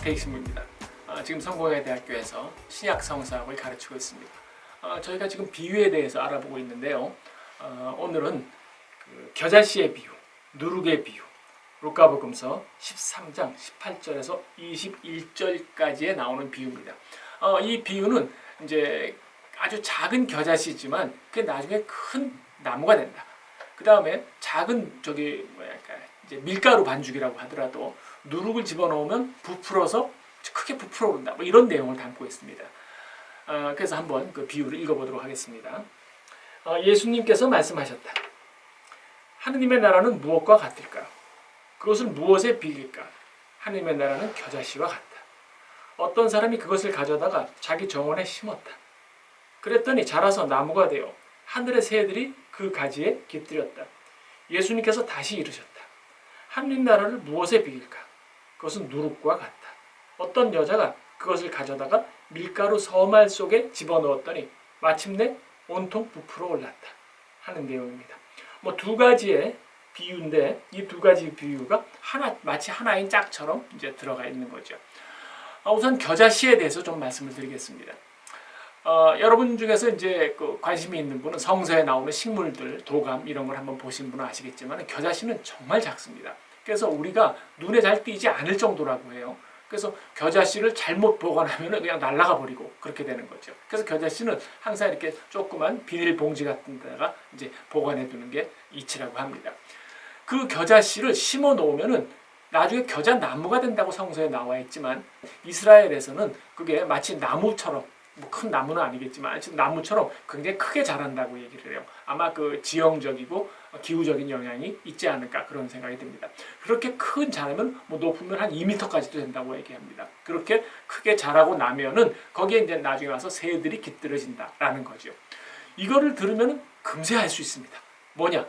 최익신부입니다. 지금 성공회대학교에서 신약 성서학을 가르치고 있습니다. 저희가 지금 비유에 대해서 알아보고 있는데요. 오늘은 겨자씨의 비유, 누룩의 비유, 루카복음서 13장 18절에서 21절까지에 나오는 비유입니다. 이 비유는 이제 아주 작은 겨자씨지만 그게 나중에 큰 나무가 된다. 그 다음에 작은 이제 밀가루 반죽이라고 하더라도 누룩을 집어넣으면 부풀어서 크게 부풀어 오른다. 뭐 이런 내용을 담고 있습니다. 그래서 한번 그 비유를 읽어보도록 하겠습니다. 예수님께서 말씀하셨다. 하느님의 나라는 무엇과 같을까? 그것은 무엇에 비길까? 하느님의 나라는 겨자씨와 같다. 어떤 사람이 그것을 가져다가 자기 정원에 심었다. 그랬더니 자라서 나무가 되어 하늘의 새들이 그 가지에 깃들였다. 예수님께서 다시 이르셨다. 하느님 나라를 무엇에 비길까? 그것은 누룩과 같다. 어떤 여자가 그것을 가져다가 밀가루 서말 속에 집어넣었더니 마침내 온통 부풀어 올랐다 하는 내용입니다. 뭐 두 가지의 비유인데 이 두 가지 비유가 마치 하나인 짝처럼 이제 들어가 있는 거죠. 우선 겨자씨에 대해서 좀 말씀을 드리겠습니다. 여러분 중에서 이제 관심이 있는 분은 성서에 나오는 식물들, 도감 이런 걸 한번 보신 분은 아시겠지만 겨자씨는 정말 작습니다. 그래서 우리가 눈에 잘 띄지 않을 정도라고 해요. 그래서 겨자씨를 잘못 보관하면 그냥 날아가 버리고 그렇게 되는 거죠. 그래서 겨자씨는 항상 이렇게 조그만 비닐봉지 같은 데다가 이제 보관해 두는 게 이치라고 합니다. 그 겨자씨를 심어 놓으면은 나중에 겨자 나무가 된다고 성서에 나와 있지만 이스라엘에서는 그게 마치 나무처럼 뭐 큰 나무는 아니겠지만 나무처럼 굉장히 크게 자란다고 얘기를 해요. 아마 그 지형적이고 기후적인 영향이 있지 않을까 그런 생각이 듭니다. 그렇게 큰 자라면 뭐 높으면 한 2m까지도 된다고 얘기합니다. 그렇게 크게 자라고 나면은 거기에 이제 나중에 와서 새들이 깃들어진다라는 거죠. 이거를 들으면 금세 알 수 있습니다. 뭐냐?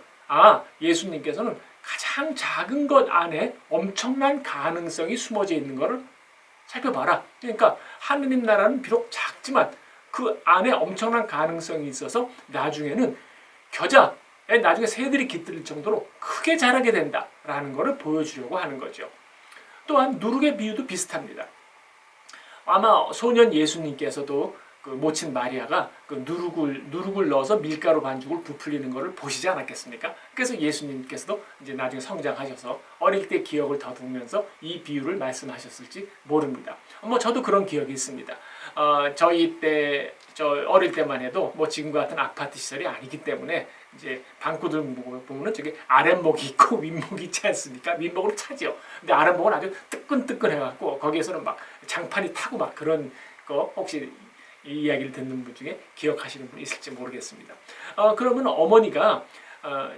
예수님께서는 가장 작은 것 안에 엄청난 가능성이 숨어져 있는 것을 살펴봐라. 그러니까 하느님 나라는 비록 작지만 그 안에 엄청난 가능성이 있어서 나중에는 겨자에 나중에 새들이 깃들일 정도로 크게 자라게 된다라는 것을 보여주려고 하는 거죠. 또한 누룩의 비유도 비슷합니다. 아마 소년 예수님께서도 그 모친 마리아가 그 누룩을 넣어서 밀가루 반죽을 부풀리는 것을 보시지 않았겠습니까? 그래서 예수님께서도 이제 나중에 성장하셔서 어릴 때 기억을 더듬으면서 이 비유를 말씀하셨을지 모릅니다. 뭐 저도 그런 기억이 있습니다. 저 어릴 때만 해도 뭐 지금과 같은 아파트 시설이 아니기 때문에 이제 방구들 보면은 저기 아랫목이 있고 윗목이 있지 않습니까? 윗목으로 차죠. 근데 아랫목은 아주 뜨끈뜨끈해갖고 거기에서는 막 장판이 타고 막 그런 거 혹시 이 이야기를 듣는 분 중에 기억하시는 분이 있을지 모르겠습니다. 그러면 어머니가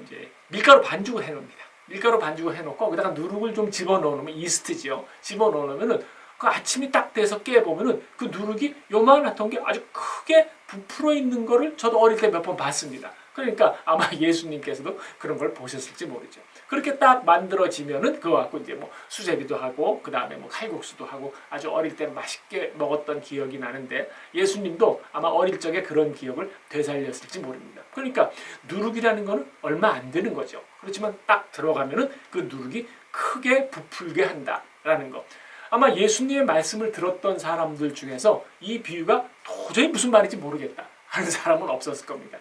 이제 밀가루 반죽을 해놓습니다. 밀가루 반죽을 해놓고 거기다가 누룩을 좀 집어넣으면 이스트지요. 집어넣으면은 그 아침이 딱 돼서 깨보면은 그 누룩이 요만했던 게 아주 크게 부풀어 있는 거를 저도 어릴 때 몇 번 봤습니다. 그러니까 아마 예수님께서도 그런 걸 보셨을지 모르죠. 그렇게 딱 만들어지면은 그거 갖고 이제 뭐 수제비도 하고 그 다음에 뭐 칼국수도 하고 아주 어릴 때 맛있게 먹었던 기억이 나는데 예수님도 아마 어릴 적에 그런 기억을 되살렸을지 모릅니다. 그러니까 누룩이라는 거는 얼마 안 되는 거죠. 그렇지만 딱 들어가면은 그 누룩이 크게 부풀게 한다라는 거. 아마 예수님의 말씀을 들었던 사람들 중에서 이 비유가 도저히 무슨 말인지 모르겠다 하는 사람은 없었을 겁니다.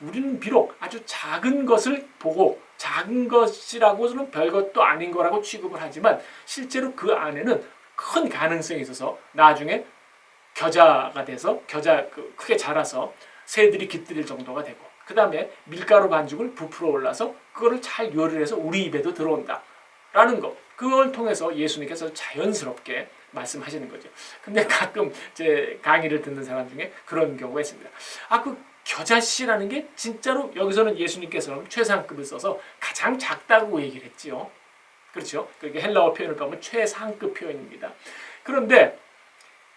우리는 비록 아주 작은 것을 보고 작은 것이라고는 별것도 아닌 거라고 취급을 하지만 실제로 그 안에는 큰 가능성이 있어서 나중에 겨자가 돼서 크게 자라서 새들이 깃들일 정도가 되고 그 다음에 밀가루 반죽을 부풀어 올라서 그거를 잘 요리를 해서 우리 입에도 들어온다라는 거. 그걸 통해서 예수님께서 자연스럽게 말씀하시는 거죠. 근데 가끔 제 강의를 듣는 사람 중에 그런 경우가 있습니다. 그 겨자씨라는 게 진짜로 여기서는 예수님께서는 최상급을 써서 가장 작다고 얘기를 했지요. 그렇죠? 그게 헬라어 표현을 보면 최상급 표현입니다. 그런데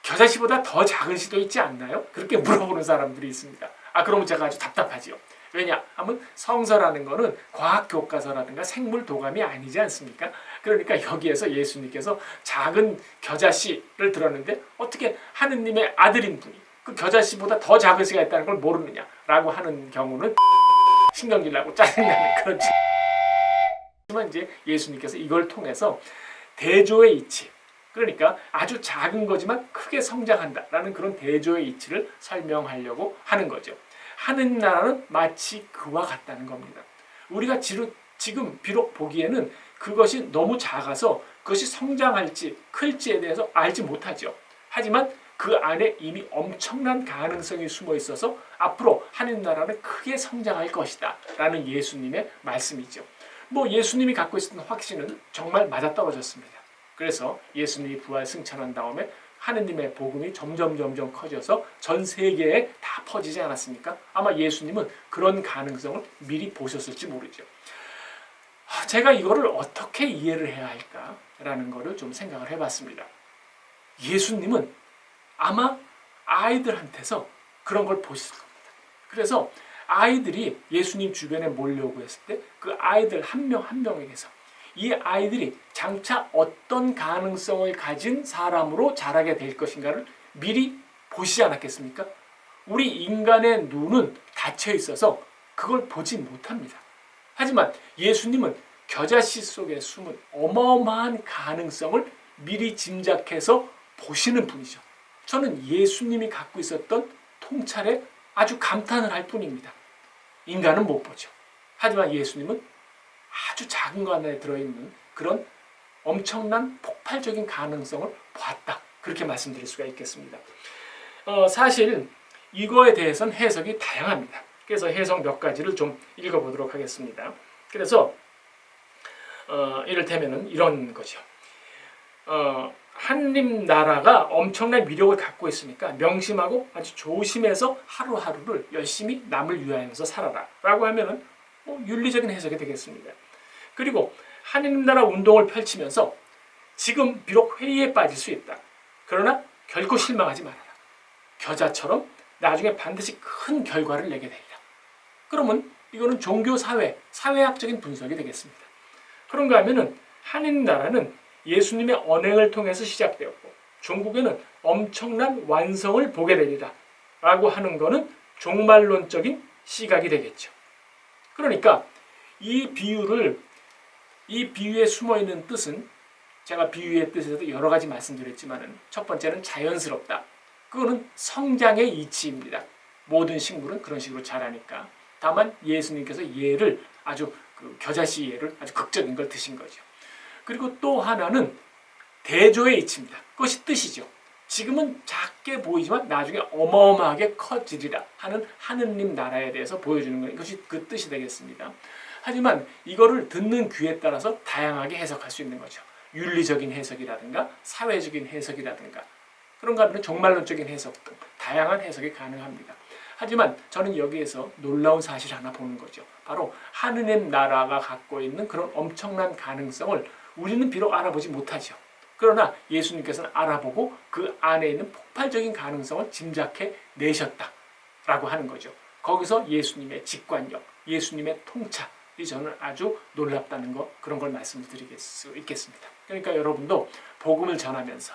겨자씨보다 더 작은 씨도 있지 않나요? 그렇게 물어보는 사람들이 있습니다. 그러면 제가 아주 답답하지요. 왜냐하면 성서라는 거는 과학 교과서라든가 생물 도감이 아니지 않습니까? 그러니까 여기에서 예수님께서 작은 겨자씨를 들었는데 어떻게 하느님의 아들인 분이 그 겨자씨보다 더 작은 씨가 있다는 걸 모르느냐라고 하는 경우는 신경질 나고 짜증나는 그런 하지만 이제 예수님께서 이걸 통해서 대조의 이치, 그러니까 아주 작은 거지만 크게 성장한다라는 그런 대조의 이치를 설명하려고 하는 거죠. 하느님 나라는 마치 그와 같다는 겁니다. 우리가 지금 비록 보기에는 그것이 너무 작아서 그것이 성장할지 클지에 대해서 알지 못하죠. 하지만 그 안에 이미 엄청난 가능성이 숨어 있어서 앞으로 하느님 나라는 크게 성장할 것이다 라는 예수님의 말씀이죠. 예수님이 갖고 있었던 확신은 정말 맞아떨어졌습니다. 그래서 예수님이 부활 승천한 다음에 하느님의 복음이 점점 커져서 전 세계에 다 퍼지지 않았습니까? 아마 예수님은 그런 가능성을 미리 보셨을지 모르죠. 제가 이거를 어떻게 이해를 해야 할까라는 거를 좀 생각을 해봤습니다. 예수님은 아마 아이들한테서 그런 걸 보셨을 겁니다. 그래서 아이들이 예수님 주변에 몰려오고 했을 때 그 아이들 한 명 한 명에게서 이 아이들이 장차 어떤 가능성을 가진 사람으로 자라게 될 것인가를 미리 보시지 않았겠습니까? 우리 인간의 눈은 닫혀 있어서 그걸 보지 못합니다. 하지만 예수님은 겨자씨 속에 숨은 어마어마한 가능성을 미리 짐작해서 보시는 분이죠. 저는 예수님이 갖고 있었던 통찰에 아주 감탄을 할 뿐입니다. 인간은 못 보죠. 하지만 예수님은 아주 작은 것 안에 들어있는 그런 엄청난 폭발적인 가능성을 봤다. 그렇게 말씀드릴 수가 있겠습니다. 사실 이거에 대해서는 해석이 다양합니다. 그래서 해석 몇 가지를 좀 읽어보도록 하겠습니다. 그래서 이를테면 이런 거죠. 하느님 나라가 엄청난 위력을 갖고 있으니까 명심하고 아주 조심해서 하루하루를 열심히 남을 위하여서 살아라 라고 하면은 윤리적인 해석이 되겠습니다. 그리고 하느님 나라 운동을 펼치면서 지금 비록 회의에 빠질 수 있다. 그러나 결코 실망하지 말아라. 겨자처럼 나중에 반드시 큰 결과를 내게 되리라. 그러면 이거는 종교 사회학적인 분석이 되겠습니다. 그런가 하면은 하느님 나라는 예수님의 언행을 통해서 시작되었고 종국에는 엄청난 완성을 보게 되리라 라고 하는 것은 종말론적인 시각이 되겠죠. 그러니까 이 비유에 숨어있는 뜻은 제가 비유의 뜻에서도 여러 가지 말씀드렸지만 첫 번째는 자연스럽다. 그거는 성장의 이치입니다. 모든 식물은 그런 식으로 자라니까. 다만 예수님께서 예를 아주 겨자씨 예를 아주 극적인 걸 드신 거죠. 그리고 또 하나는 대조의 이치입니다. 그것이 뜻이죠. 지금은 작게 보이지만 나중에 어마어마하게 커지리라 하는 하느님 나라에 대해서 보여주는 것, 이것이 그 뜻이 되겠습니다. 하지만 이거를 듣는 귀에 따라서 다양하게 해석할 수 있는 거죠. 윤리적인 해석이라든가 사회적인 해석이라든가 그런가 하면 종말론적인 해석 등 다양한 해석이 가능합니다. 하지만 저는 여기에서 놀라운 사실 하나 보는 거죠. 바로 하느님 나라가 갖고 있는 그런 엄청난 가능성을 우리는 비록 알아보지 못하죠. 그러나 예수님께서는 알아보고 그 안에 있는 폭발적인 가능성을 짐작해 내셨다라고 하는 거죠. 거기서 예수님의 직관력, 예수님의 통찰이 저는 아주 놀랍다는 거, 그런 걸 말씀드릴 수 있겠습니다. 그러니까 여러분도 복음을 전하면서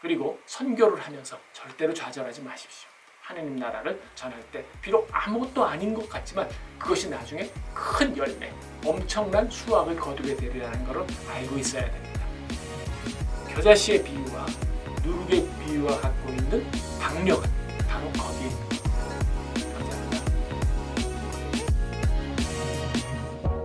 그리고 선교를 하면서 절대로 좌절하지 마십시오. 하느님 나라를 전할 때 비록 아무것도 아닌 것 같지만 그것이 나중에 큰 열매, 엄청난 수확을 거두게 되리라는 것을 알고 있어야 됩니다. 겨자씨의 비유와 누룩의 비유와 갖고 있는 강력한